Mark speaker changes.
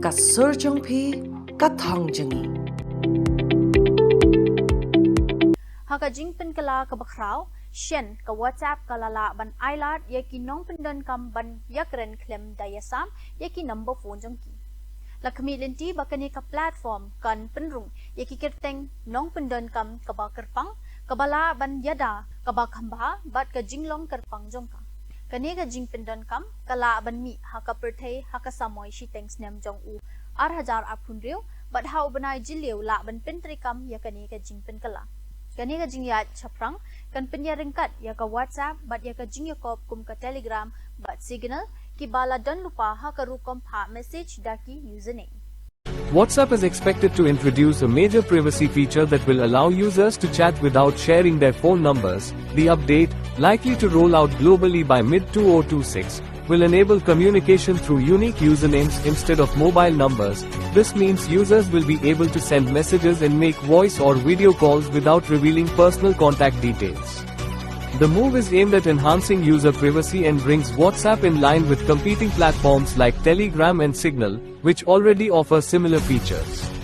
Speaker 1: ka surjong phi ka thang jangi
Speaker 2: Haka jingpen kala ka bakraw, shen ka WhatsApp kalala ban ailat yaki nong pendon kam ban yakren klem dayasam yaki number phone jongki. Lakmi lenti bakani ka platform kan penrung yaki kerteng nong pendon kam ka bakerpang kabala ban yada ka bakhamba bat ka jinglong kerpang jongka. Kani ka jingpen don kam kala ban mi haka perthai haka samoy shiteng snem jong u 8,000 apun riu bat hau banai jiliu la ban pentri kam yakani ka jingpen kala. Kani ka jingyat chaprang kan penyarengkat ya ka WhatsApp bat ya ka jingyakop kum ka Telegram bat Signal ki bala don lupa ha ka rukom pha message daki username.
Speaker 3: WhatsApp is expected to introduce a major privacy feature that will allow users to chat without sharing their phone numbers. The update, likely to roll out globally by mid-2026, will enable communication through unique usernames instead of mobile numbers. This means users will be able to send messages and make voice or video calls without revealing personal contact details. The move is aimed at enhancing user privacy and brings WhatsApp in line with competing platforms like Telegram and Signal, which already offer similar features.